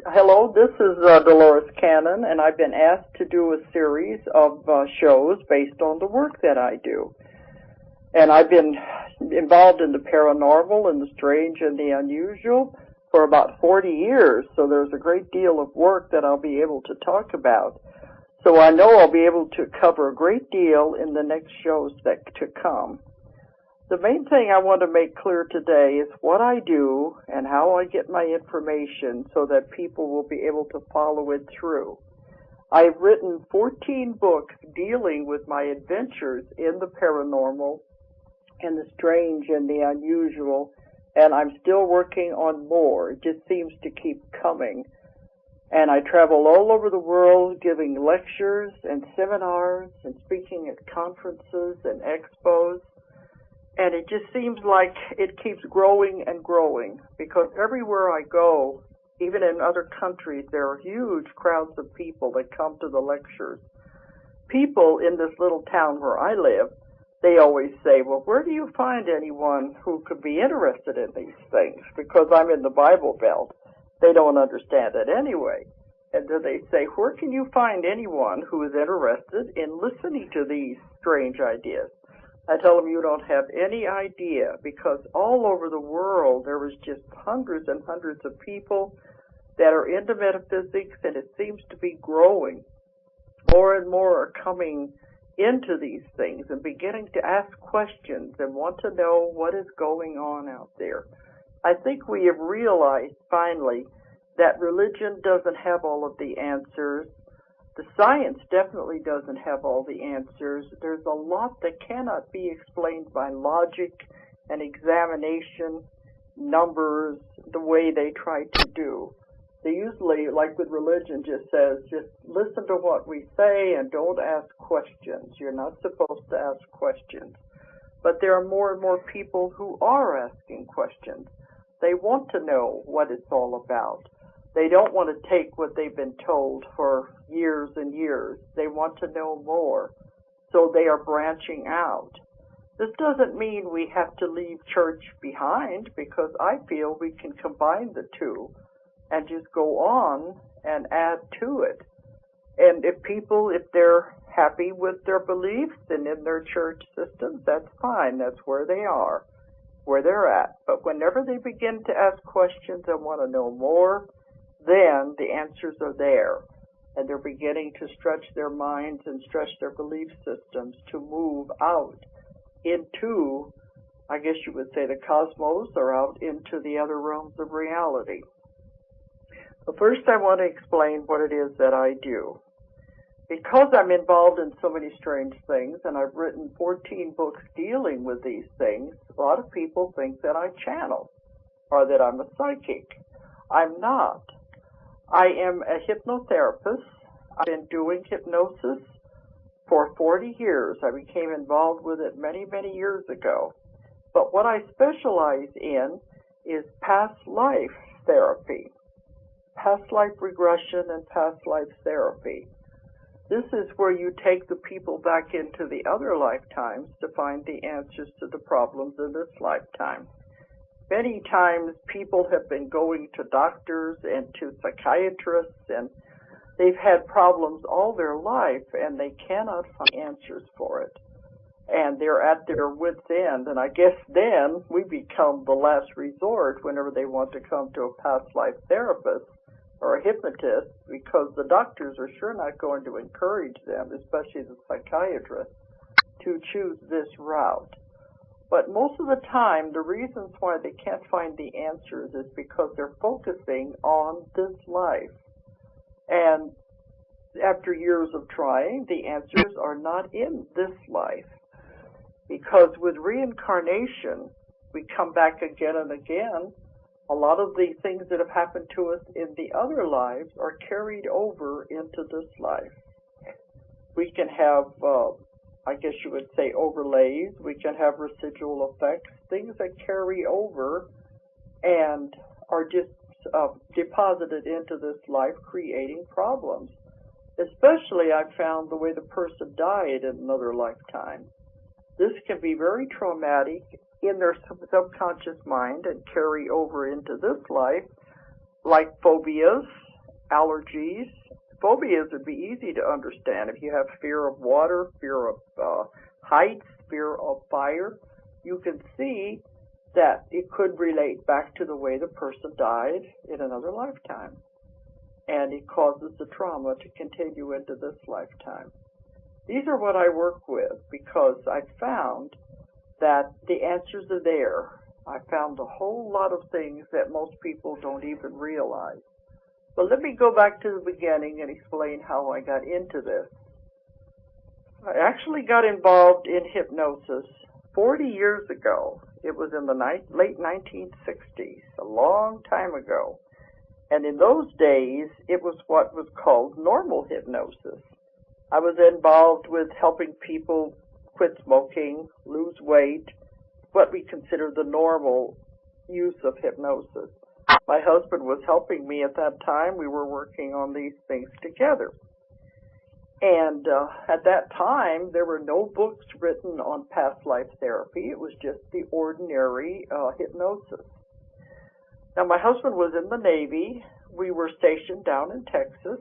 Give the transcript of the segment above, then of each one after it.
Hello, this is Dolores Cannon, and I've been asked to do a series of shows based on the work that I do. And I've been involved in the paranormal and the strange and the unusual for about 40 years, so there's a great deal of work that I'll be able to talk about. So I know I'll be able to cover a great deal in the next shows to come. The main thing I want to make clear today is what I do and how I get my information so that people will be able to follow it through. I've written 14 books dealing with my adventures in the paranormal and the strange and the unusual, and I'm still working on more. It just seems to keep coming. And I travel all over the world giving lectures and seminars and speaking at conferences and expos. And it just seems like it keeps growing and growing, because everywhere I go, even in other countries, there are huge crowds of people that come to the lectures. People in this little town where I live, they always say, well, where do you find anyone who could be interested in these things? Because I'm in the Bible Belt. They don't understand it anyway. And then they say, where can you find anyone who is interested in listening to these strange ideas? I tell them you don't have any idea, because all over the world there is just hundreds and hundreds of people that are into metaphysics, and it seems to be growing. More and more are coming into these things and beginning to ask questions and want to know what is going on out there. I think we have realized finally that religion doesn't have all of the answers. The science definitely doesn't have all the answers. There's a lot that cannot be explained by logic and examination, numbers, the way they try to do. They usually, like with religion, just says, just listen to what we say and don't ask questions. You're not supposed to ask questions. But there are more and more people who are asking questions. They want to know what it's all about. They don't want to take what they've been told for years and years. They want to know more. So they are branching out. This doesn't mean we have to leave church behind, because I feel we can combine the two and just go on and add to it. And if they're happy with their beliefs and in their church systems, that's fine. That's where they are, where they're at. But whenever they begin to ask questions and want to know more, then the answers are there, and they're beginning to stretch their minds and stretch their belief systems to move out into, I guess you would say, the cosmos, or out into the other realms of reality. But first I want to explain what it is that I do. Because I'm involved in so many strange things, and I've written 14 books dealing with these things, a lot of people think that I channel, or that I'm a psychic. I'm not. I am a hypnotherapist. I've been doing hypnosis for 40 years. I became involved with it many, many years ago. But what I specialize in is past life therapy, past life regression and past life therapy. This is where you take the people back into the other lifetimes to find the answers to the problems in this lifetime. Many times people have been going to doctors and to psychiatrists, and they've had problems all their life, and they cannot find answers for it. And they're at their wits' end, and I guess then we become the last resort whenever they want to come to a past life therapist or a hypnotist, because the doctors are sure not going to encourage them, especially the psychiatrists, to choose this route. But most of the time, the reasons why they can't find the answers is because they're focusing on this life. And after years of trying, the answers are not in this life. Because with reincarnation, we come back again and again. A lot of the things that have happened to us in the other lives are carried over into this life. We can have I guess you would say overlays. We can have residual effects, things that carry over and are just deposited into this life, creating problems. Especially, I've found the way the person died in another lifetime. This can be very traumatic in their subconscious mind and carry over into this life, like phobias allergies. Phobias would be easy to understand. If you have fear of water, fear of heights, fear of fire, you can see that it could relate back to the way the person died in another lifetime. And it causes the trauma to continue into this lifetime. These are what I work with because I found that the answers are there. I found a whole lot of things that most people don't even realize. But let me go back to the beginning and explain how I got into this. I actually got involved in hypnosis 40 years ago. It was in the late 1960s, a long time ago. And in those days, it was what was called normal hypnosis. I was involved with helping people quit smoking, lose weight, what we consider the normal use of hypnosis. My husband was helping me at that time. We were working on these things together. And at that time, there were no books written on past life therapy. It was just the ordinary hypnosis. Now, my husband was in the Navy. We were stationed down in Texas.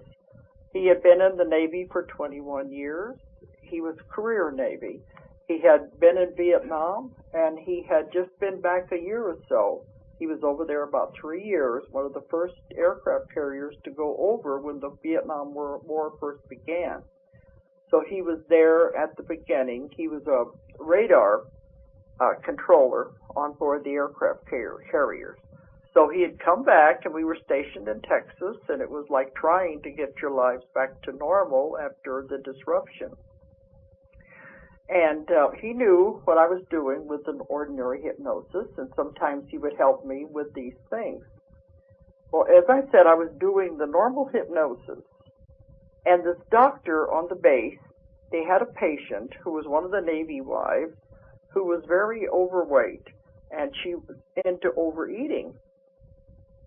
He had been in the Navy for 21 years. He was career Navy. He had been in Vietnam, and he had just been back a year or so. He was over there about 3 years, one of the first aircraft carriers to go over when the Vietnam War first began. So he was there at the beginning. He was a radar controller on board the aircraft carriers. So he had come back, and we were stationed in Texas, and it was like trying to get your lives back to normal after the disruption. And he knew what I was doing with an ordinary hypnosis, and sometimes he would help me with these things. Well, as I said, I was doing the normal hypnosis, and this doctor on the base, they had a patient who was one of the Navy wives who was very overweight, and she was into overeating.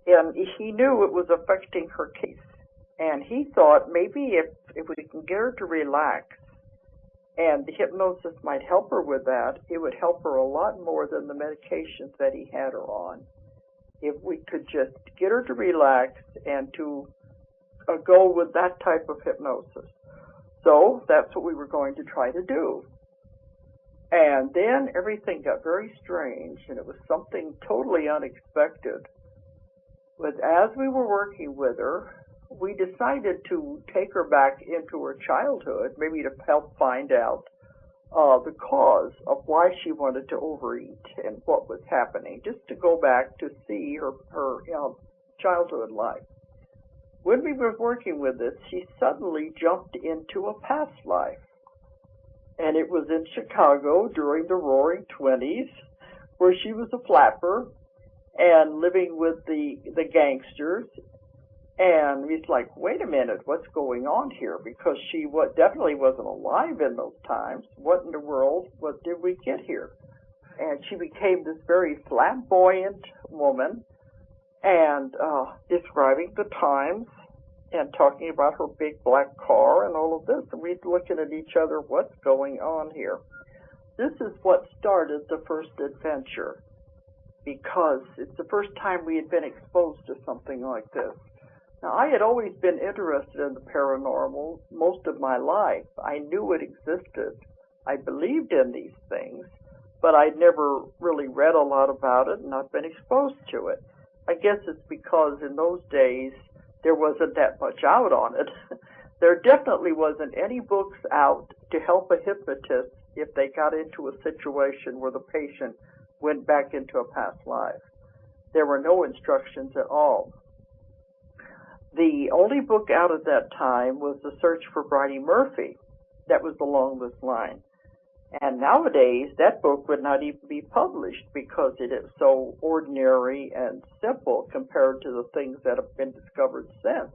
And he knew it was affecting her case, and he thought maybe if we can get her to relax, and the hypnosis might help her with that, it would help her a lot more than the medications that he had her on. If we could just get her to relax and to go with that type of hypnosis. So that's what we were going to try to do. And then everything got very strange, and it was something totally unexpected. But as we were working with her, we decided to take her back into her childhood, maybe to help find out the cause of why she wanted to overeat and what was happening, just to go back to see her childhood life. When we were working with this, she suddenly jumped into a past life. And it was in Chicago during the Roaring '20s, where she was a flapper and living with the gangsters. And he's like, wait a minute, what's going on here? Because she definitely wasn't alive in those times. What in the world, what did we get here? And she became this very flamboyant woman and describing the times and talking about her big black car and all of this. And we're looking at each other, what's going on here? This is what started the first adventure, because it's the first time we had been exposed to something like this. Now, I had always been interested in the paranormal most of my life. I knew it existed. I believed in these things, but I'd never really read a lot about it and not been exposed to it. I guess it's because in those days there wasn't that much out on it. There definitely wasn't any books out to help a hypnotist if they got into a situation where the patient went back into a past life. There were no instructions at all. The only book out at that time was The Search for Bridey Murphy. That was along this line. And nowadays, that book would not even be published because it is so ordinary and simple compared to the things that have been discovered since.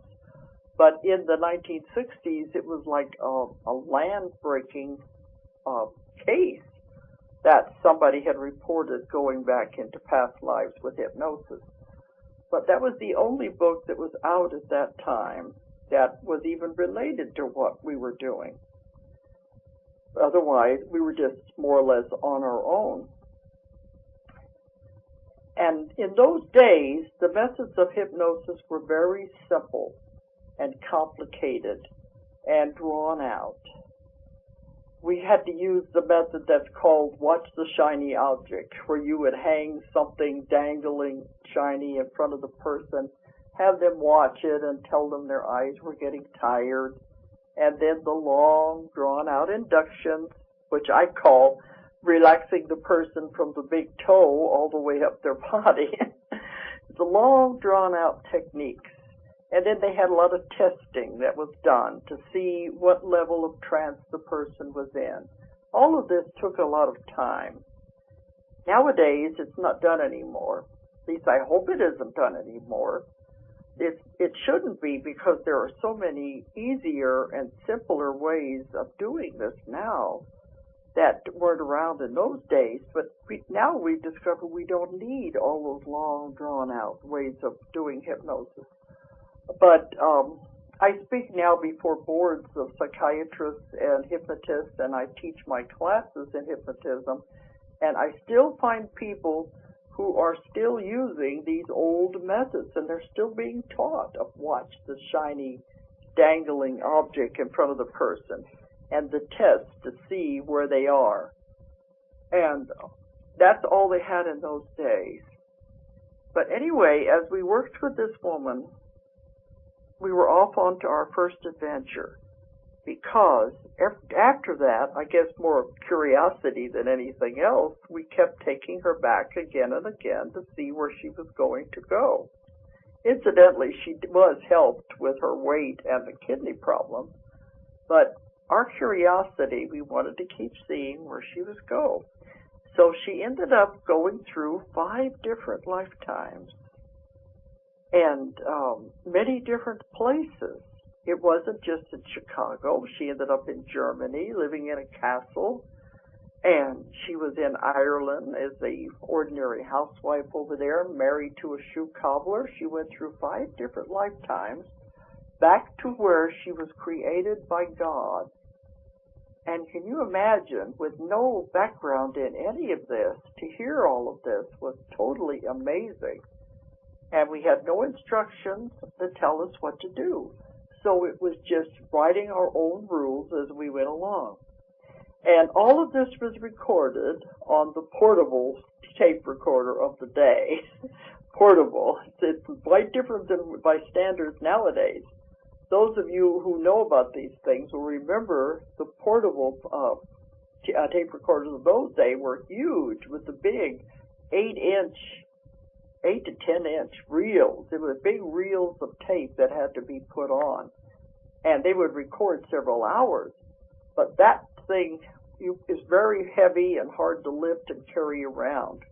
But in the 1960s, it was like a land-breaking case that somebody had reported going back into past lives with hypnosis. But that was the only book that was out at that time that was even related to what we were doing. Otherwise, we were just more or less on our own. And in those days, the methods of hypnosis were very simple. and complicated and drawn out. We had to use the method that's called watch the shiny object, where you would hang something dangling shiny in front of the person, have them watch it and tell them their eyes were getting tired, and then the long, drawn-out inductions, which I call relaxing the person from the big toe all the way up their body. The long, drawn-out techniques. And then they had a lot of testing that was done to see what level of trance the person was in. All of this took a lot of time. Nowadays, it's not done anymore. At least I hope it isn't done anymore. It shouldn't be, because there are so many easier and simpler ways of doing this now that weren't around in those days. But now we've discovered we don't need all those long, drawn-out ways of doing hypnosis. But I speak now before boards of psychiatrists and hypnotists, and I teach my classes in hypnotism, and I still find people who are still using these old methods, and they're still being taught of watch the shiny, dangling object in front of the person, and the test to see where they are. And that's all they had in those days. But anyway, as we worked with this woman, we were off onto our first adventure, because after that, I guess more curiosity than anything else, we kept taking her back again and again to see where she was going to go. Incidentally, she was helped with her weight and the kidney problem, but our curiosity, we wanted to keep seeing where she was going. So she ended up going through 5 different lifetimes and many different places. It wasn't just in Chicago. She ended up in Germany, living in a castle, and she was in Ireland as an ordinary housewife over there, married to a shoe cobbler. She went through 5 different lifetimes, back to where she was created by God. And can you imagine, with no background in any of this, to hear all of this was totally amazing. And we had no instructions to tell us what to do. So it was just writing our own rules as we went along. And all of this was recorded on the portable tape recorder of the day. Portable. It's quite different than by standards nowadays. Those of you who know about these things will remember the portable tape recorders of those days were huge, with the big 8 to 10 inch reels. It was big reels of tape that had to be put on, and they would record several hours. But that thing is very heavy and hard to lift and carry around.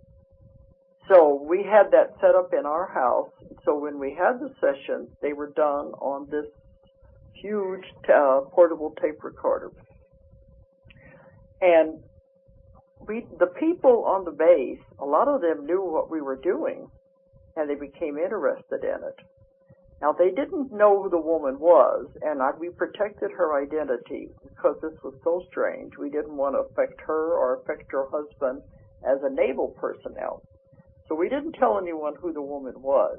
So we had that set up in our house. So when we had the sessions, they were done on this huge portable tape recorder. And the people on the base, a lot of them knew what we were doing, and they became interested in it. Now, they didn't know who the woman was, and we protected her identity because this was so strange. We didn't want to affect her or affect her husband as a naval personnel. So we didn't tell anyone who the woman was.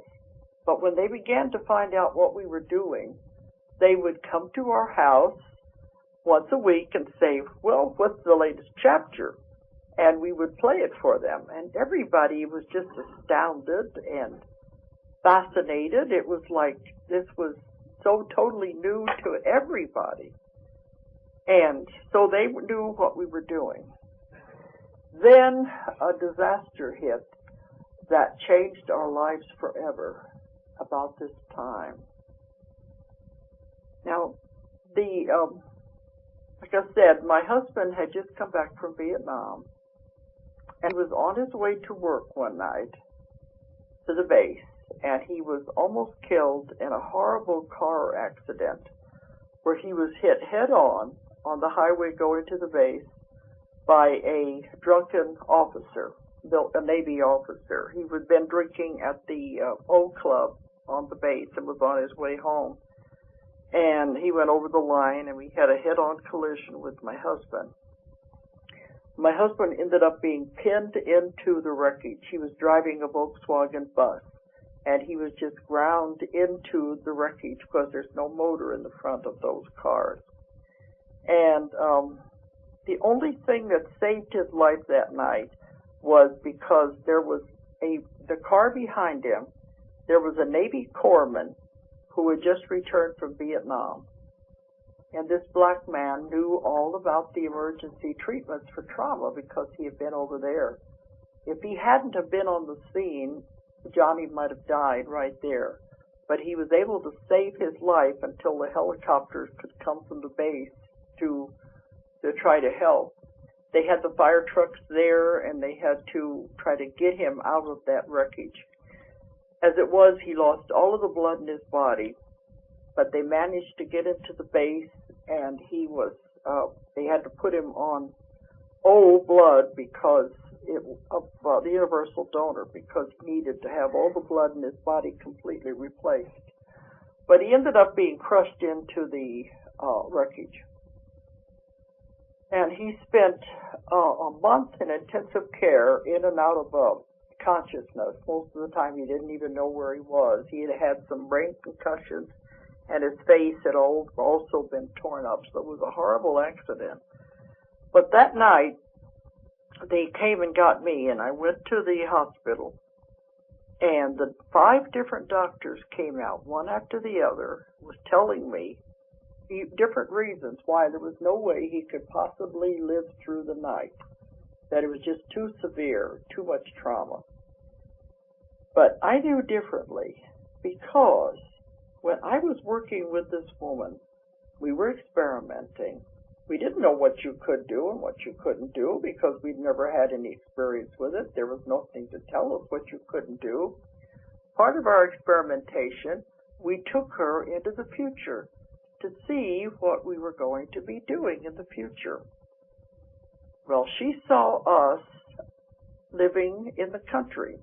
But when they began to find out what we were doing, they would come to our house once a week and say, well, what's the latest chapter? And we would play it for them. And everybody was just astounded and fascinated. It was like this was so totally new to everybody. And so they knew what we were doing. Then a disaster hit that changed our lives forever about this time. Now, like I said, my husband had just come back from Vietnam and was on his way to work one night to the base, and he was almost killed in a horrible car accident where he was hit head-on the highway going to the base by a drunken officer, a Navy officer. He had been drinking at the O Club on the base and was on his way home. And he went over the line, and we had a head-on collision with my husband. My husband ended up being pinned into the wreckage. He was driving a Volkswagen bus, and he was just ground into the wreckage because there's no motor in the front of those cars. And the only thing that saved his life that night was because there was the car behind him, there was a Navy corpsman who had just returned from Vietnam. And this black man knew all about the emergency treatments for trauma because he had been over there. If he hadn't have been on the scene, Johnny might have died right there. But he was able to save his life until the helicopters could come from the base to try to help. They had the fire trucks there, and they had to try to get him out of that wreckage. As it was, he lost all of the blood in his body, but they managed to get into the base, and they had to put him on old blood because of the universal donor, because he needed to have all the blood in his body completely replaced. But he ended up being crushed into the wreckage. And he spent a month in intensive care, in and out of consciousness. Most of the time he didn't even know where he was. He had had some brain concussions, and his face had also been torn up. So it was a horrible accident. But that night, they came and got me, and I went to the hospital, and the 5 different doctors came out, one after the other, was telling me different reasons why there was no way he could possibly live through the night, that it was just too severe, too much trauma. But I knew differently, because when I was working with this woman, we were experimenting. We didn't know what you could do and what you couldn't do because we'd never had any experience with it. There was nothing to tell us what you couldn't do. Part of our experimentation, we took her into the future to see what we were going to be doing in the future. Well, she saw us living in the country,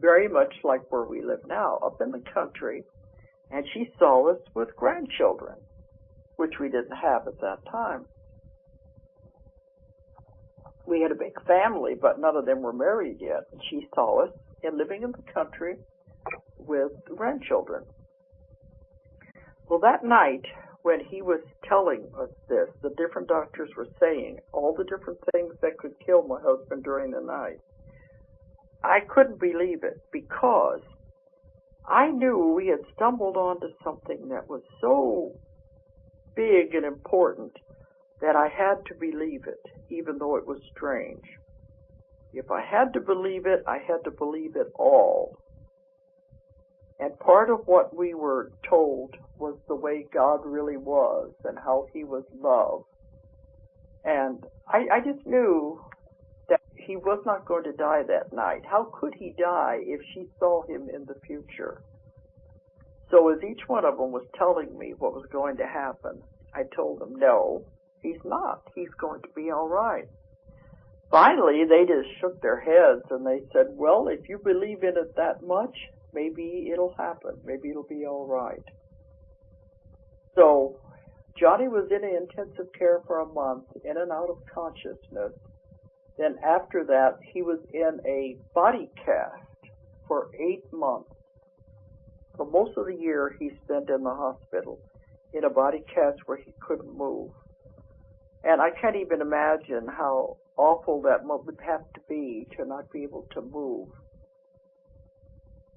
very much like where we live now, up in the country, and she saw us with grandchildren, which we didn't have at that time. We had a big family, but none of them were married yet. And she saw us living in the country with grandchildren. Well, that night, when he was telling us this, the different doctors were saying all the different things that could kill my husband during the night, I couldn't believe it, because I knew we had stumbled onto something that was so big and important that I had to believe it, even though it was strange. If I had to believe it, I had to believe it all. And part of what we were told was the way God really was and how he was love. And I just knew that he was not going to die that night. How could he die if she saw him in the future? So as each one of them was telling me what was going to happen, I told them, no, he's not. He's going to be all right. Finally, they just shook their heads and they said, well, if you believe in it that much, maybe it'll happen. Maybe it'll be all right. So Johnny was in intensive care for a month, in and out of consciousness. Then after that, he was in a body cast for 8 months. For most of the year, he spent in the hospital in a body cast where he couldn't move. And I can't even imagine how awful that would have to be to not be able to move.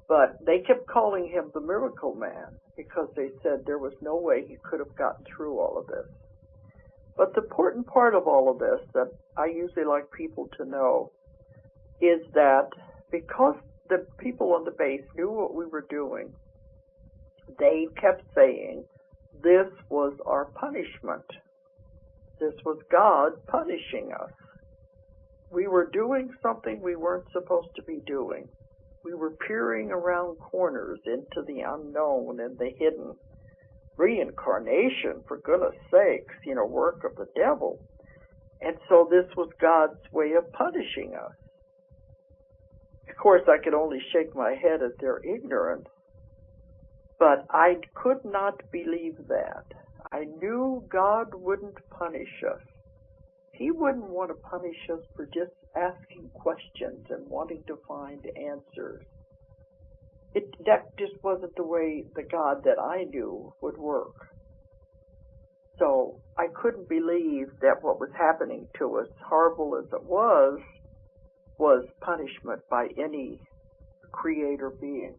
But they kept calling him the Miracle Man because they said there was no way he could have gotten through all of this. But the important part of all of this that I usually like people to know is that because the people on the base knew what we were doing, they kept saying, this was our punishment. This was God punishing us. We were doing something we weren't supposed to be doing. We were peering around corners into the unknown and the hidden. Reincarnation, for goodness sakes, work of the devil. And so this was God's way of punishing us. Of course, I could only shake my head at their ignorance, but I could not believe that. I knew God wouldn't punish us. He wouldn't want to punish us for just asking questions and wanting to find answers. that just wasn't the way the God that I knew would work. So I couldn't believe that what was happening to us, horrible as it was punishment by any creator being.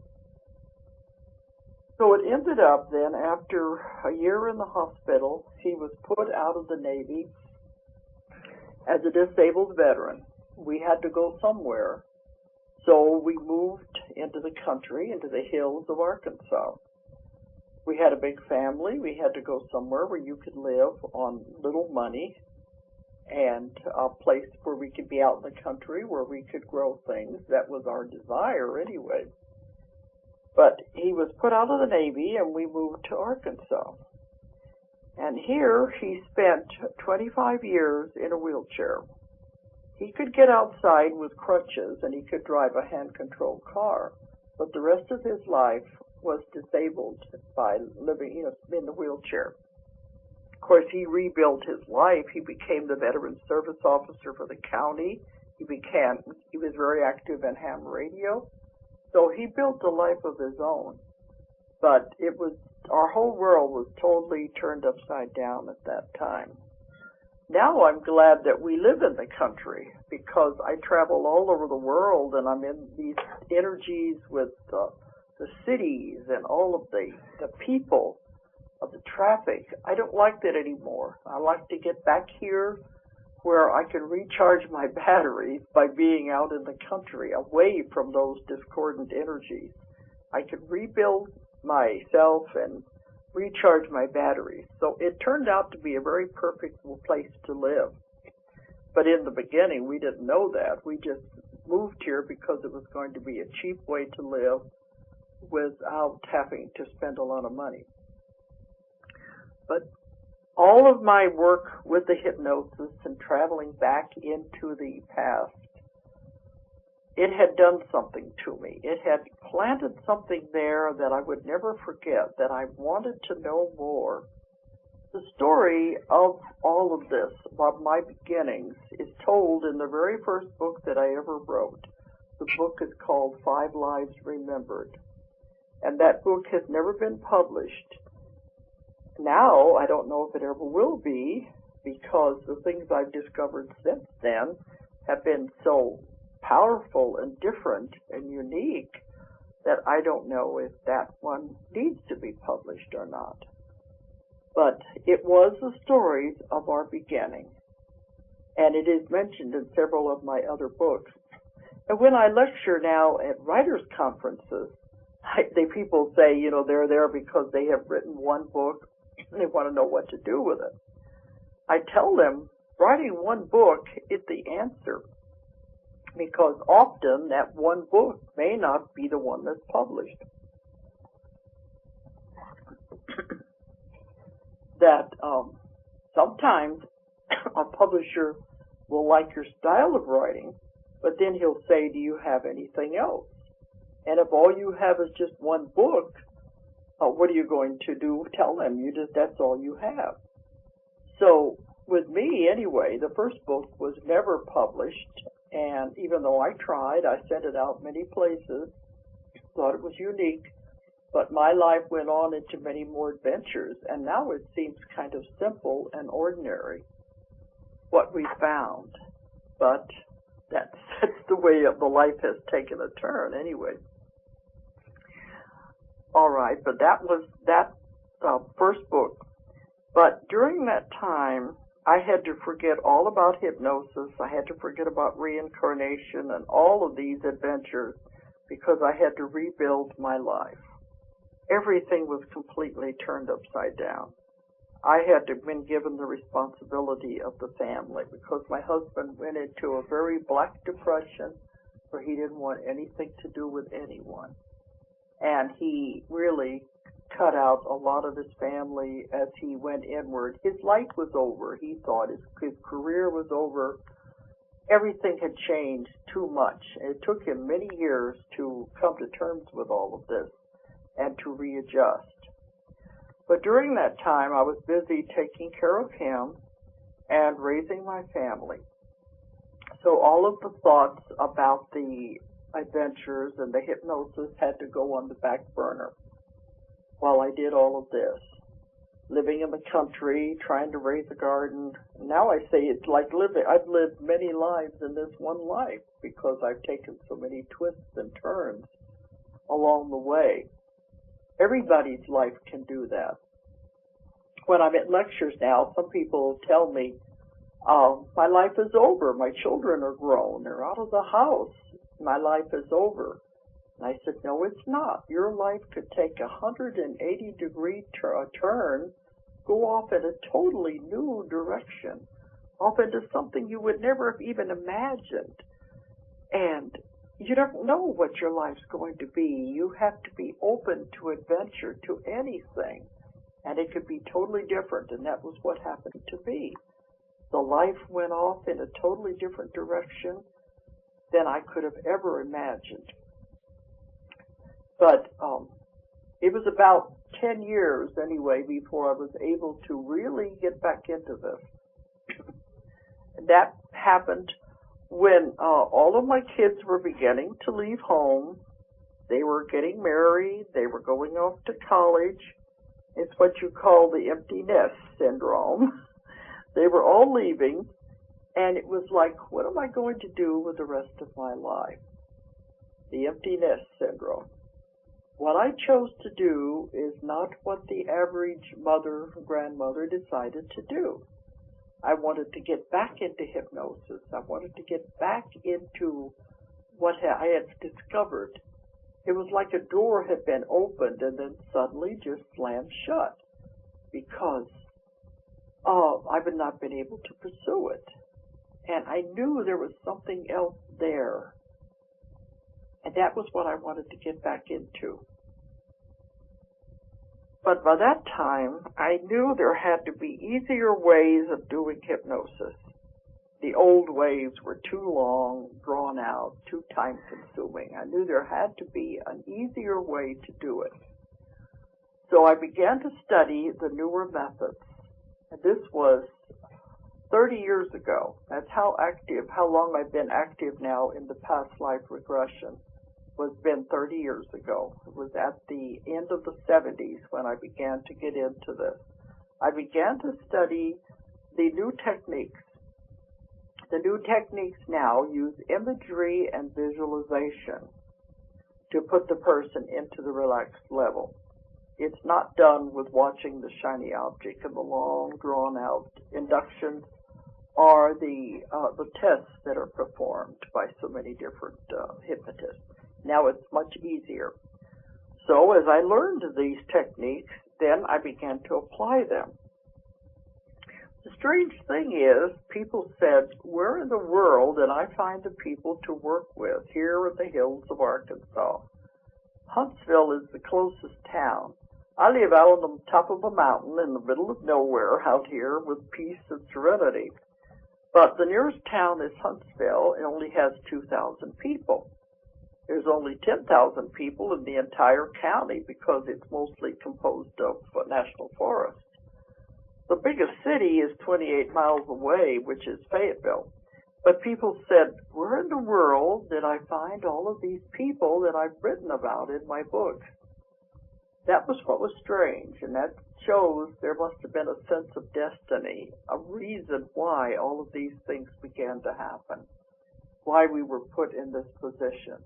So it ended up then, after a year in the hospital, he was put out of the Navy as a disabled veteran. We had to go somewhere. So we moved into the country, into the hills of Arkansas. We had a big family. We had to go somewhere where you could live on little money, and a place where we could be out in the country where we could grow things. That was our desire anyway. But he was put out of the Navy, and we moved to Arkansas. And here he spent 25 years in a wheelchair. He could get outside with crutches, and he could drive a hand-controlled car, but the rest of his life was disabled by living in the wheelchair. Of course, he rebuilt his life. He became the Veteran Service Officer for the county. He was very active in ham radio. So he built a life of his own. But our whole world was totally turned upside down at that time. Now I'm glad that we live in the country, because I travel all over the world, and I'm in these energies with the cities and all of the people of the traffic. I don't like that anymore. I like to get back here where I can recharge my batteries by being out in the country, away from those discordant energies. I can rebuild myself and recharge my batteries. So it turned out to be a very perfect place to live. But in the beginning, we didn't know that. We just moved here because it was going to be a cheap way to live without having to spend a lot of money. But all of my work with the hypnosis and traveling back into the past, it had done something to me. It had planted something there that I would never forget, that I wanted to know more. The story of all of this, about my beginnings, is told in the very first book that I ever wrote. The book is called 5 Lives Remembered. And that book has never been published. Now, I don't know if it ever will be, because the things I've discovered since then have been so powerful and different and unique that I don't know if that one needs to be published or not. But it was the stories of our beginning, and it is mentioned in several of my other books. And when I lecture now at writers' conferences, people say, they're there because they have written one book and they want to know what to do with it. I tell them, writing one book is the answer, because often that one book may not be the one that's published. That sometimes a publisher will like your style of writing, but then he'll say, do you have anything else? And if all you have is just one book, what are you going to do? Tell them that's all you have. So with me, anyway, the first book was never published, and even though I tried, I sent it out many places, thought it was unique, but my life went on into many more adventures, and now it seems kind of simple and ordinary, what we found. But that's the way the life has taken a turn anyway. All right, but that was that first book. But during that time, I had to forget all about hypnosis. I had to forget about reincarnation and all of these adventures, because I had to rebuild my life. Everything was completely turned upside down. I had to have been given the responsibility of the family, because my husband went into a very black depression where he didn't want anything to do with anyone. And he really cut out a lot of his family as he went inward. His life was over. He thought his career was over. Everything had changed too much. It took him many years to come to terms with all of this and to readjust. But during that time, I was busy taking care of him and raising my family. So all of the thoughts about the adventures and the hypnosis had to go on the back burner while I did all of this. Living in the country, trying to raise a garden. Now I say it's like living. I've lived many lives in this one life because I've taken so many twists and turns along the way. Everybody's life can do that. When I'm at lectures now, some people tell me, my life is over. My children are grown. They're out of the house. My life is over. And I said, no, it's not. Your life could take a 180-degree turn, go off in a totally new direction, off into something you would never have even imagined. And you don't know what your life's going to be. You have to be open to adventure, to anything. And it could be totally different, and that was what happened to me. The life went off in a totally different direction than I could have ever imagined. But it was about 10 years, anyway, before I was able to really get back into this. That happened when all of my kids were beginning to leave home. They were getting married. They were going off to college. It's what you call the empty nest syndrome. They were all leaving, and it was like, what am I going to do with the rest of my life? The empty nest syndrome. What I chose to do is not what the average mother or grandmother decided to do. I wanted to get back into hypnosis. I wanted to get back into what I had discovered. It was like a door had been opened and then suddenly just slammed shut because I had not been able to pursue it. And I knew there was something else there. And that was what I wanted to get back into. But by that time, I knew there had to be easier ways of doing hypnosis. The old ways were too long, drawn out, too time-consuming. I knew there had to be an easier way to do it. So I began to study the newer methods. And this was 30 years ago. That's how long I've been active now in the past life regression. Was been 30 years ago. It was at the end of the 70s when I began to get into this. I began to study the new techniques. The new techniques now use imagery and visualization to put the person into the relaxed level. It's not done with watching the shiny object and the long, drawn-out inductions or the tests that are performed by so many different hypnotists. Now it's much easier. So as I learned these techniques, then I began to apply them. The strange thing is, people said, where in the world did I find the people to work with here in the hills of Arkansas? Huntsville is the closest town. I live out on the top of a mountain in the middle of nowhere out here with peace and serenity. But the nearest town is Huntsville. It only has 2,000 people. There's only 10,000 people in the entire county because it's mostly composed of national forests. The biggest city is 28 miles away, which is Fayetteville. But people said, where in the world did I find all of these people that I've written about in my books? That was what was strange, and that shows there must have been a sense of destiny, a reason why all of these things began to happen, why we were put in this position.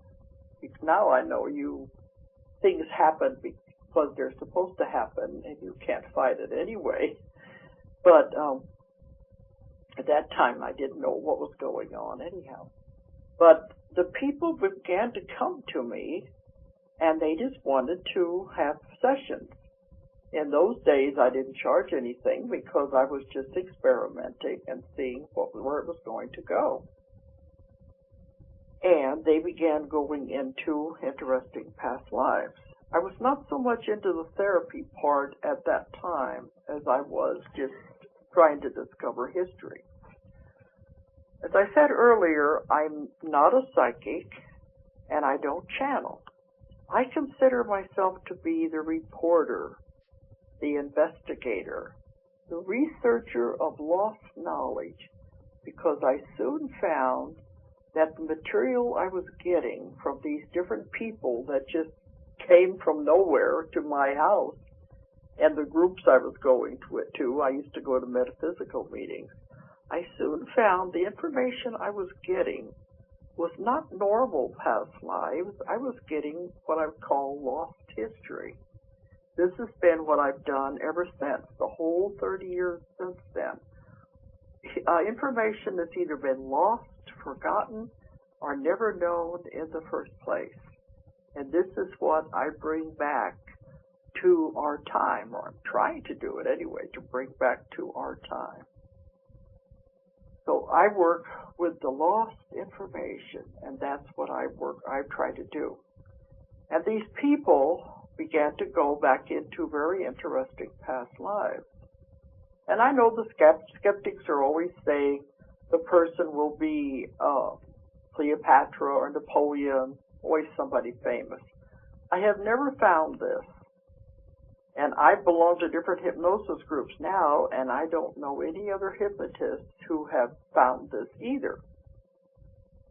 Because now I know things happen because they're supposed to happen, and you can't fight it anyway. But at that time, I didn't know what was going on anyhow. But the people began to come to me, and they just wanted to have sessions. In those days, I didn't charge anything because I was just experimenting and seeing where it was going to go. And they began going into interesting past lives. I was not so much into the therapy part at that time as I was just trying to discover history. As I said earlier, I'm not a psychic, and I don't channel. I consider myself to be the reporter, the investigator, the researcher of lost knowledge, because I soon found that the material I was getting from these different people that just came from nowhere to my house and the groups I was going to, I used to go to metaphysical meetings, I soon found the information I was getting was not normal past lives. I was getting what I would call lost history. This has been what I've done ever since, the whole 30 years since then. Information that's either been lost, forgotten, or never known in the first place. And this is what I bring back to our time, or I'm trying to do it anyway, to bring back to our time. So I work with the lost information, and that's what I try to do. And these people began to go back into very interesting past lives. And I know the skeptics are always saying the person will be Cleopatra or Napoleon, always somebody famous. I have never found this. And I belong to different hypnosis groups now, and I don't know any other hypnotists who have found this either.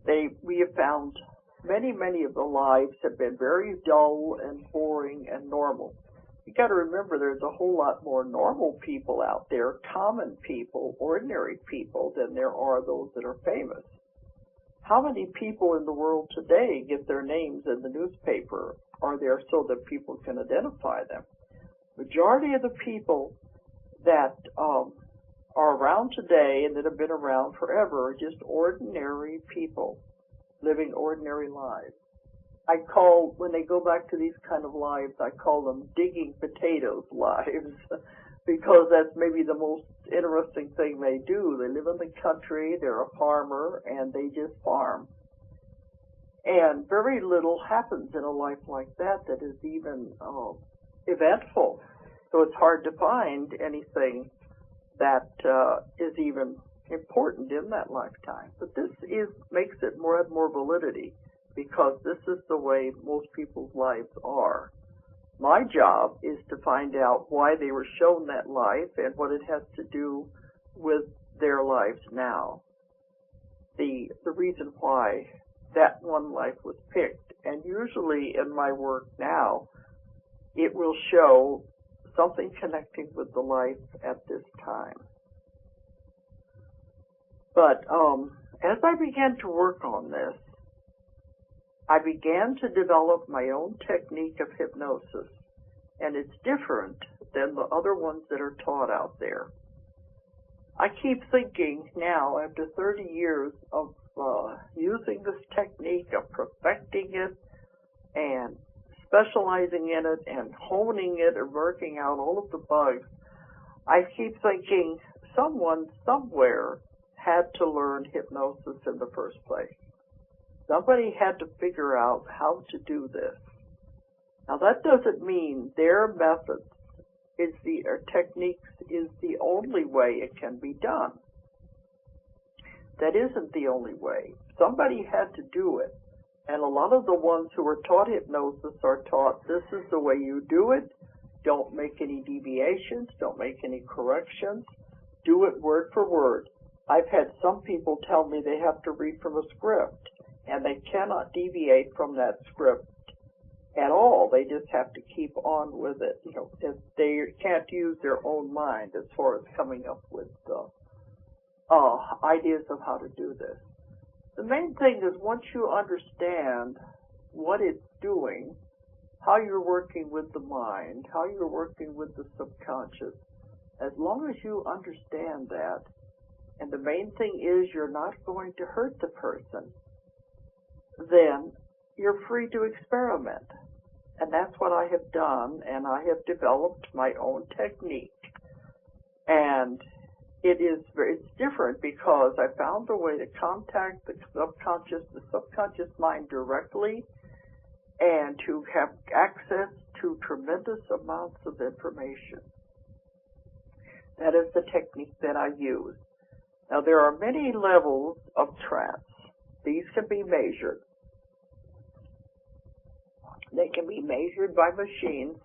We have found many of the lives have been very dull and boring and normal. You got to remember there's a whole lot more normal people out there, common people, ordinary people, than there are those that are famous. How many people in the world today get their names in the newspaper are there so that people can identify them? Majority of the people that are around today and that have been around forever are just ordinary people living ordinary lives. When they go back to these kind of lives, I call them digging potatoes lives because that's maybe the most interesting thing they do. They live in the country, they're a farmer, and they just farm. And very little happens in a life like that that is even eventful. So it's hard to find anything that is even important in that lifetime. But this makes it more validity, because this is the way most people's lives are. My job is to find out why they were shown that life and what it has to do with their lives now. The reason why that one life was picked. And usually in my work now, it will show something connecting with the life at this time. But as I began to work on this, I began to develop my own technique of hypnosis, and it's different than the other ones that are taught out there. I keep thinking now, after 30 years of using this technique, of perfecting it, and specializing in it, and honing it, and working out all of the bugs, I keep thinking someone somewhere had to learn hypnosis in the first place. Somebody had to figure out how to do this. Now that doesn't mean their methods or techniques is the only way it can be done. That isn't the only way. Somebody had to do it. And a lot of the ones who are taught hypnosis are taught this is the way you do it. Don't make any deviations. Don't make any corrections. Do it word for word. I've had some people tell me they have to read from a script, and they cannot deviate from that script at all. They just have to keep on with it. They can't use their own mind as far as coming up with ideas of how to do this. The main thing is once you understand what it's doing, how you're working with the mind, how you're working with the subconscious, as long as you understand that, and the main thing is you're not going to hurt the person, then you're free to experiment. And that's what I have done, and I have developed my own technique. And it's different because I found a way to contact the subconscious mind directly, and to have access to tremendous amounts of information. That is the technique that I use. Now, there are many levels of trance. These can be measured. They can be measured by machines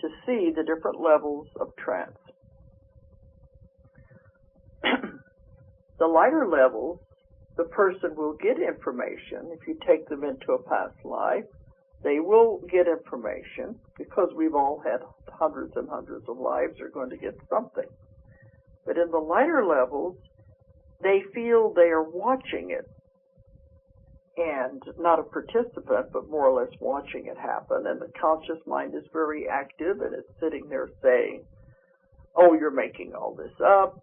to see the different levels of trance. The lighter levels the person will get information. If you take them into a past life, they will get information, because we've all had hundreds and hundreds of lives, are going to get something. But in the lighter levels, they feel they are watching it, and not a participant, but more or less watching it happen. And the conscious mind is very active, and it's sitting there saying, oh, you're making all this up.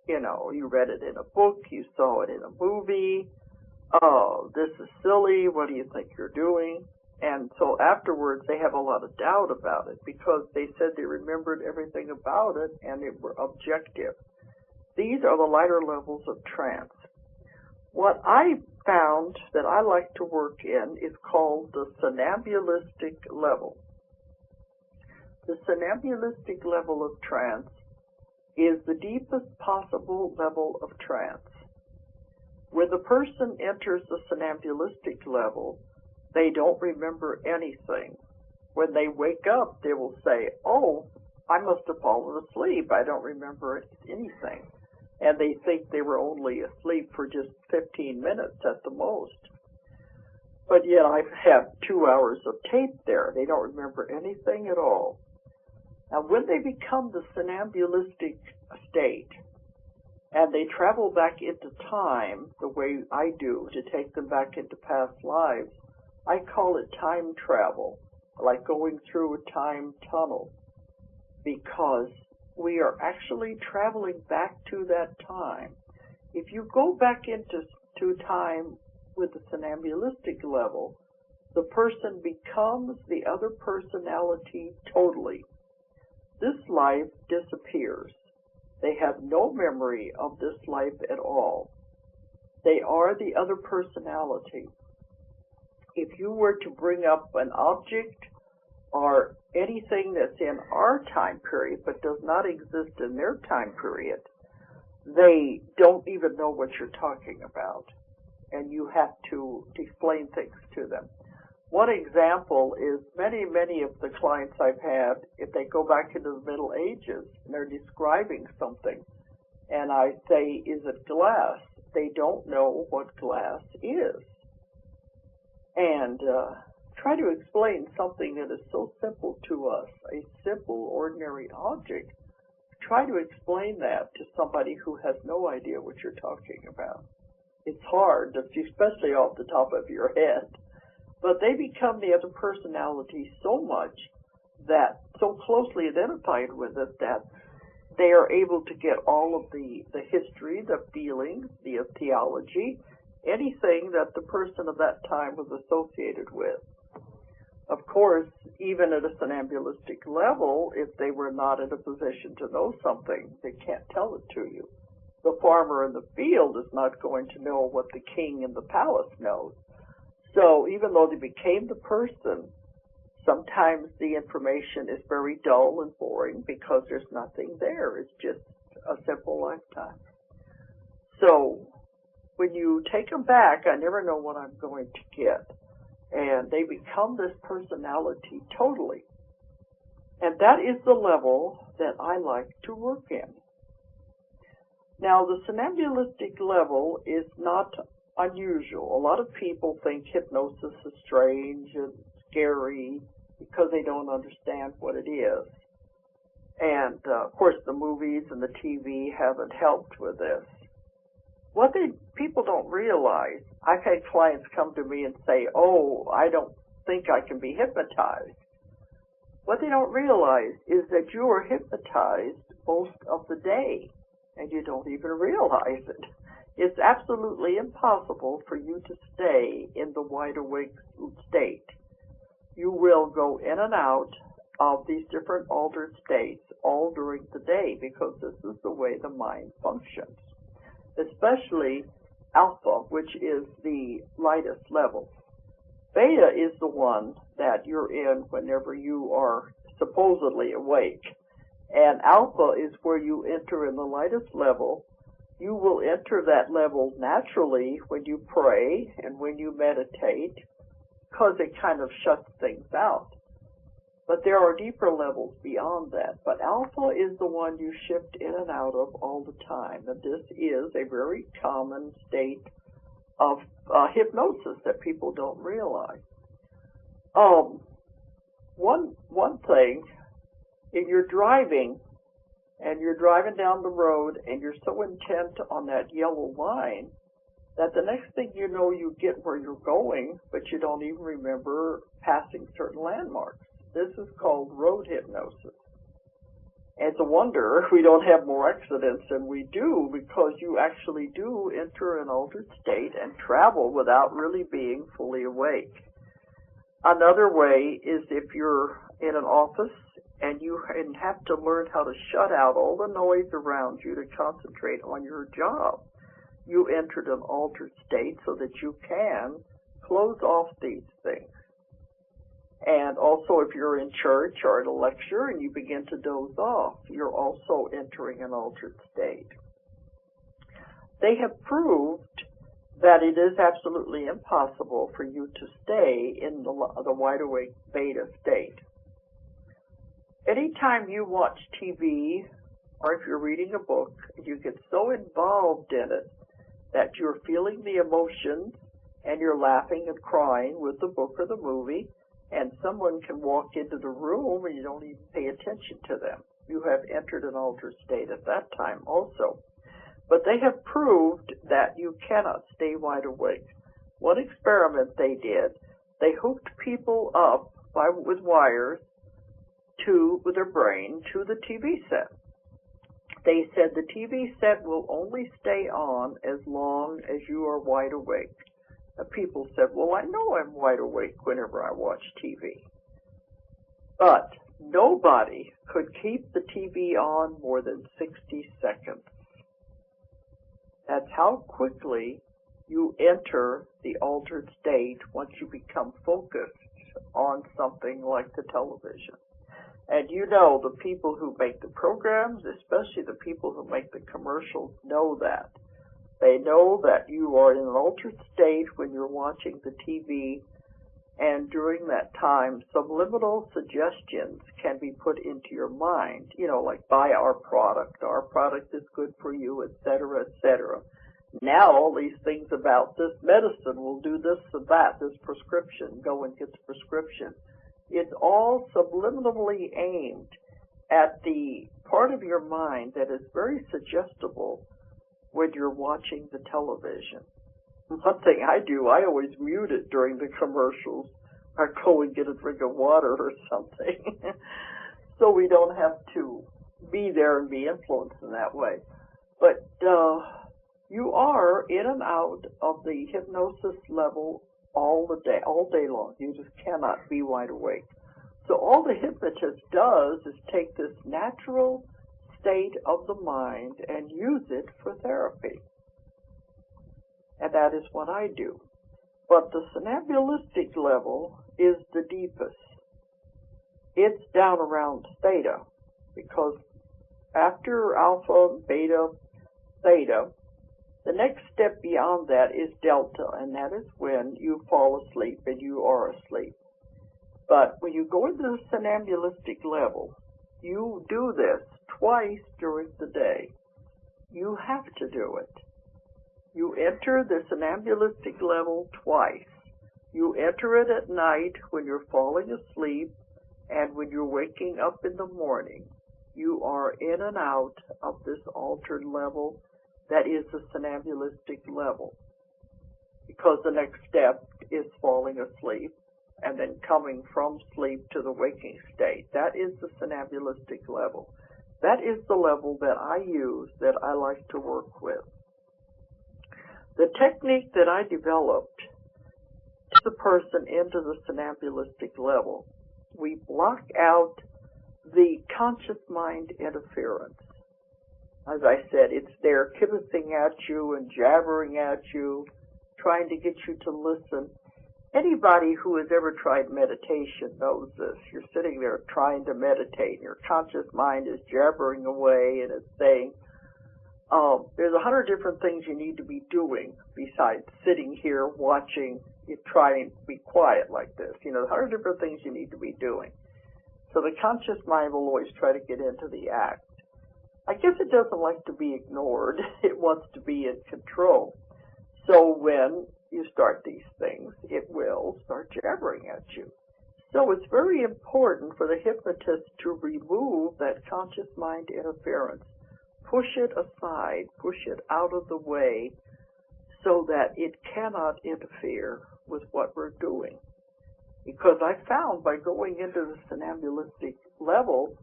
You know, you read it in a book, you saw it in a movie. Oh, this is silly. What do you think you're doing? And so afterwards, they have a lot of doubt about it, because they said they remembered everything about it and they were objective. These are the lighter levels of trance. What I found that I like to work in is called the somnambulistic level. The somnambulistic level of trance is the deepest possible level of trance. When the person enters the somnambulistic level, they don't remember anything. When they wake up, they will say, oh, I must have fallen asleep. I don't remember anything. And they think they were only asleep for just 15 minutes at the most. But yet I have 2 hours of tape there. They don't remember anything at all. Now, when they become the somnambulistic state, and they travel back into time the way I do to take them back into past lives, I call it time travel, like going through a time tunnel, because we are actually traveling back to that time. If you go back into time with the somnambulistic level, the person becomes the other personality totally. This life disappears. They have no memory of this life at all. They are the other personality. If you were to bring up an object or anything that's in our time period but does not exist in their time period, they don't even know what you're talking about, and you have to explain things to them. One example is many of the clients I've had, if they go back into the Middle Ages and they're describing something, and I say, is it glass? They don't know what glass is. And try to explain something that is so simple to us, a simple, ordinary object. Try to explain that to somebody who has no idea what you're talking about. It's hard, especially off the top of your head. But they become the other personality so much, that so closely identified with it, that they are able to get all of the history, the feelings, the theology, anything that the person of that time was associated with. Of course, even at a somnambulistic level, if they were not in a position to know something, they can't tell it to you. The farmer in the field is not going to know what the king in the palace knows. So even though they became the person, sometimes the information is very dull and boring because there's nothing there. It's just a simple lifetime. So when you take them back, I never know what I'm going to get. And they become this personality totally. And that is the level that I like to work in. Now, the somnambulistic level is not unusual. A lot of people think hypnosis is strange and scary because they don't understand what it is. And, of course, the movies and the TV haven't helped with this. What people don't realize, I've had clients come to me and say, oh, I don't think I can be hypnotized. What they don't realize is that you are hypnotized most of the day, and you don't even realize it. It's absolutely impossible for you to stay in the wide awake state. You will go in and out of these different altered states all during the day, because this is the way the mind functions. Especially alpha, which is the lightest level. Beta is the one that you're in whenever you are supposedly awake. And alpha is where you enter in the lightest level. You will enter that level naturally when you pray and when you meditate, because it kind of shuts things out. But there are deeper levels beyond that. But alpha is the one you shift in and out of all the time. And this is a very common state of hypnosis that people don't realize. One thing, if you're driving and you're driving down the road and you're so intent on that yellow line that the next thing you know you get where you're going, but you don't even remember passing certain landmarks. This is called road hypnosis. And it's a wonder we don't have more accidents than we do, because you actually do enter an altered state and travel without really being fully awake. Another way is if you're in an office and you have to learn how to shut out all the noise around you to concentrate on your job. You entered an altered state so that you can close off these things. And also, if you're in church or at a lecture and you begin to doze off, you're also entering an altered state. They have proved that it is absolutely impossible for you to stay in the wide-awake beta state. Anytime you watch TV, or if you're reading a book, you get so involved in it that you're feeling the emotions and you're laughing and crying with the book or the movie, and someone can walk into the room and you don't even pay attention to them. You have entered an altered state at that time also. But they have proved that you cannot stay wide awake. One experiment they did, they hooked people up with wires with their brain to the TV set. They said the TV set will only stay on as long as you are wide awake. The people said, well, I know I'm wide awake whenever I watch TV. But nobody could keep the TV on more than 60 seconds. That's how quickly you enter the altered state once you become focused on something like the television. And you know, the people who make the programs, especially the people who make the commercials, know that. They know that you are in an altered state when you're watching the TV, and during that time, subliminal suggestions can be put into your mind, like buy our product is good for you, etc., etc. Now all these things about this medicine will do this and that, this prescription, go and get the prescription. It's all subliminally aimed at the part of your mind that is very suggestible when you're watching the television. One thing I do, I always mute it during the commercials. I go and get a drink of water or something so we don't have to be there and be influenced in that way. But you are in and out of the hypnosis level all day long. You just cannot be wide awake. So all the hypnotist does is take this natural state of the mind and use it for therapy. And that is what I do. But the somnambulistic level is the deepest. It's down around theta, because after alpha, beta, theta, the next step beyond that is delta, and that is when you fall asleep and you are asleep. But when you go into the somnambulistic level, you do this twice during the day. You have to do it. You enter the somnambulistic level twice. You enter it at night when you're falling asleep and when you're waking up in the morning. You are in and out of this altered level that is the somnambulistic level, because the next step is falling asleep and then coming from sleep to the waking state. That is the somnambulistic level. That is the level that I use, that I like to work with. The technique that I developed to the person into the somnambulistic level, we block out the conscious mind interference. As I said, it's there kibitzing at you and jabbering at you, trying to get you to listen. Anybody who has ever tried meditation knows this. You're sitting there trying to meditate, and your conscious mind is jabbering away, and it's saying, there's 100 different things you need to be doing besides sitting here watching you trying to be quiet like this. 100 different things you need to be doing. So the conscious mind will always try to get into the act. I guess it doesn't like to be ignored. It wants to be in control. So when you start these things, it will start jabbering at you. So it's very important for the hypnotist to remove that conscious mind interference, push it aside, push it out of the way so that it cannot interfere with what we're doing. Because I found by going into the somnambulistic level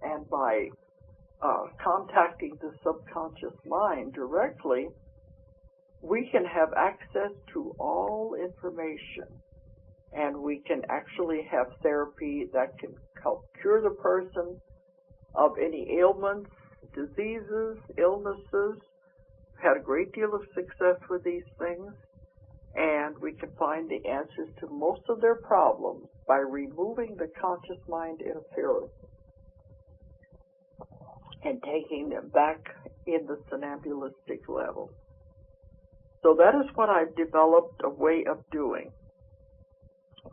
and by contacting the subconscious mind directly, we can have access to all information, and we can actually have therapy that can help cure the person of any ailments, diseases, illnesses. Had a great deal of success with these things, and we can find the answers to most of their problems by removing the conscious mind interference and taking them back in the somnambulistic level. So that is what I've developed a way of doing.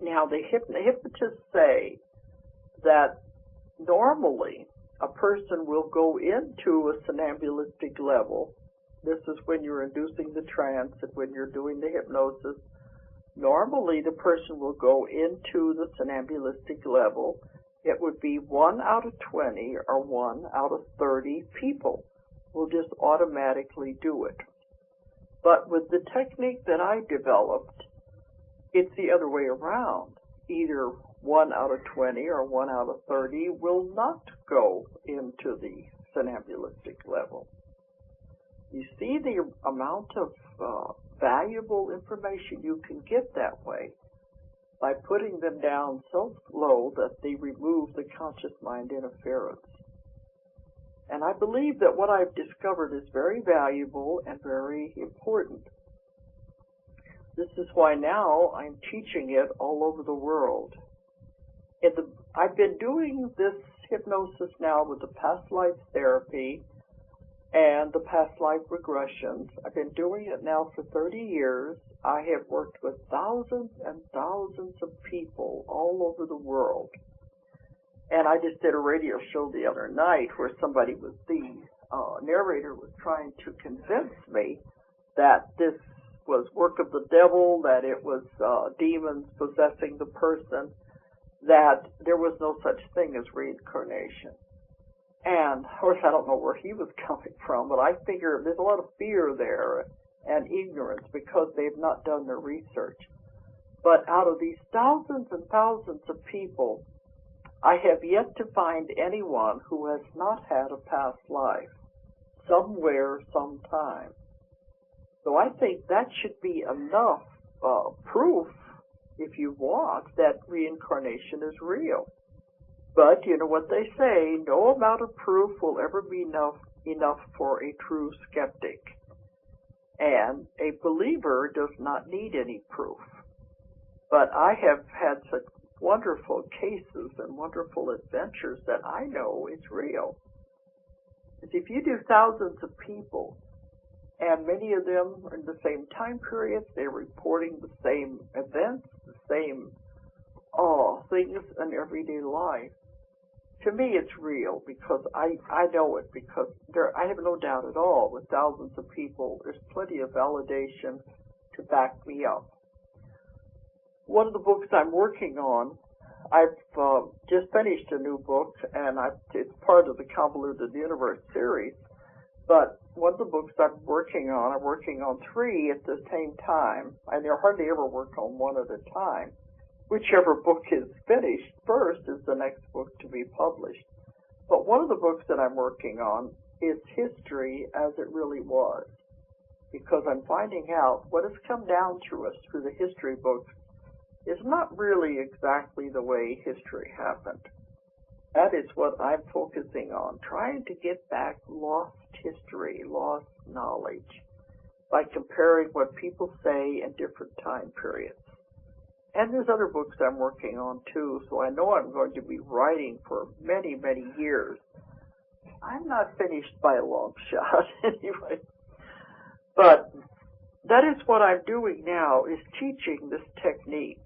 Now, the hypnotists say that normally a person will go into a somnambulistic level. This is when you're inducing the trance and when you're doing the hypnosis. Normally, the person will go into the somnambulistic level. It would be 1 out of 20 or 1 out of 30 people will just automatically do it. But with the technique that I developed, it's the other way around. Either 1 out of 20 or 1 out of 30 will not go into the somnambulistic level. You see the amount of valuable information you can get that way by putting them down so low that they remove the conscious mind interference. And I believe that what I've discovered is very valuable and very important. This is why now I'm teaching it all over the world. I've been doing this hypnosis now with the past life therapy and the past life regressions. I've been doing it now for 30 years. I have worked with thousands and thousands of people all over the world. And I just did a radio show the other night where the narrator was trying to convince me that this was work of the devil, that it was demons possessing the person, that there was no such thing as reincarnation. And, of course, I don't know where he was coming from, but I figure there's a lot of fear there and ignorance because they've not done their research. But out of these thousands and thousands of people, I have yet to find anyone who has not had a past life, somewhere, sometime. So I think that should be enough proof, if you want, that reincarnation is real. But you know what they say, no amount of proof will ever be enough for a true skeptic. And a believer does not need any proof. But I have had such wonderful cases and wonderful adventures that I know it's real. If you do thousands of people, and many of them are in the same time periods, they're reporting the same events, the same things in everyday life. To me, it's real because I know it, because I have no doubt at all with thousands of people, there's plenty of validation to back me up. One of the books I'm working on, I've just finished a new book, and it's part of the Convoluted Universe series. But one of the books I'm working on 3 at the same time, and I hardly ever work on one at a time. Whichever book is finished first is the next book to be published. But one of the books that I'm working on is history as it really was, because I'm finding out what has come down to us through the history books is not really exactly the way history happened. That is what I'm focusing on, trying to get back lost history, lost knowledge, by comparing what people say in different time periods. And there's other books I'm working on too, so I know I'm going to be writing for many, many years. I'm not finished by a long shot anyway. But that is what I'm doing now, is teaching this technique.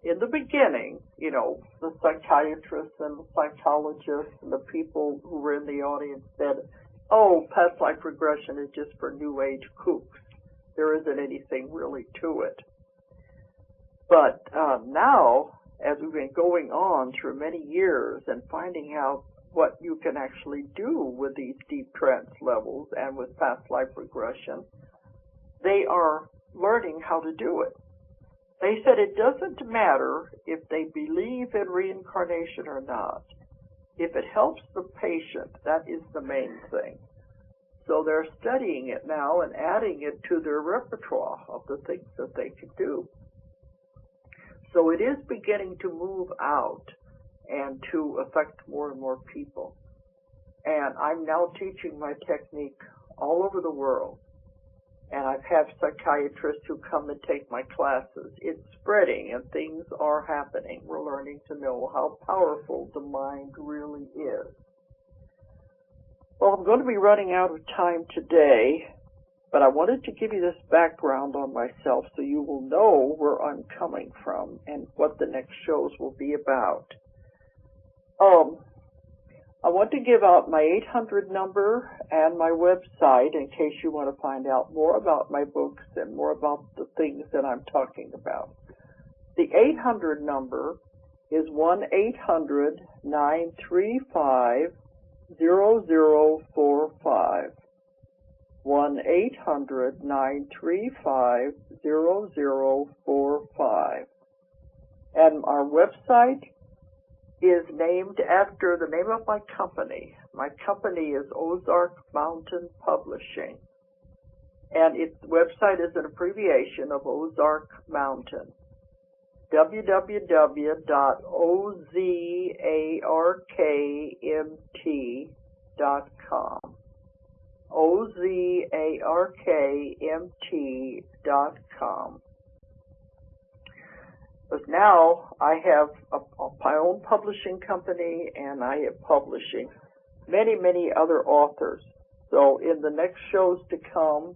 In the beginning, you know, the psychiatrists and the psychologists and the people who were in the audience said, oh, past life regression is just for New Age kooks. there isn't anything really to it. But now, as we've been going on through many years and finding out what you can actually do with these deep trance levels and with past life regression, they are learning how to do it. They said it doesn't matter if they believe in reincarnation or not. If it helps the patient, that is the main thing. So they're studying it now and adding it to their repertoire of the things that they can do. So it is beginning to move out and to affect more and more people. And I'm now teaching my technique all over the world. And I've had psychiatrists who come and take my classes. It's spreading and things are happening. We're learning to know how powerful the mind really is. Well, I'm going to be running out of time today, but I wanted to give you this background on myself so you will know where I'm coming from and what the next shows will be about. I want to give out my 800 number and my website in case you want to find out more about my books and more about the things that I'm talking about. The 800 number is 1-800-935-0045. 1-800-935-0045. And our website is named after the name of my company. My company is Ozark Mountain Publishing. And its website is an abbreviation of Ozark Mountain. www.ozarkmt.com. ozarkmt.com. But now I have my own publishing company, and I am publishing many, many other authors. So in the next shows to come,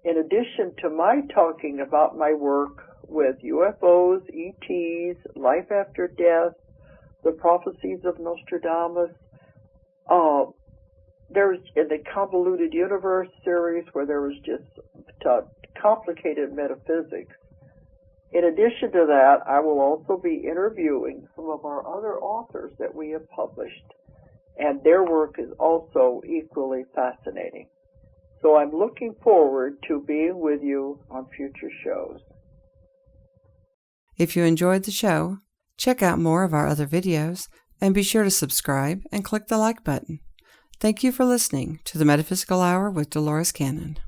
in addition to my talking about my work with UFOs, ETs, life after death, the prophecies of Nostradamus, there's in the Convoluted Universe series where there was just complicated metaphysics. In addition to that, I will also be interviewing some of our other authors that we have published, and their work is also equally fascinating. So I'm looking forward to being with you on future shows. If you enjoyed the show, check out more of our other videos, and be sure to subscribe and click the like button. Thank you for listening to the Metaphysical Hour with Dolores Cannon.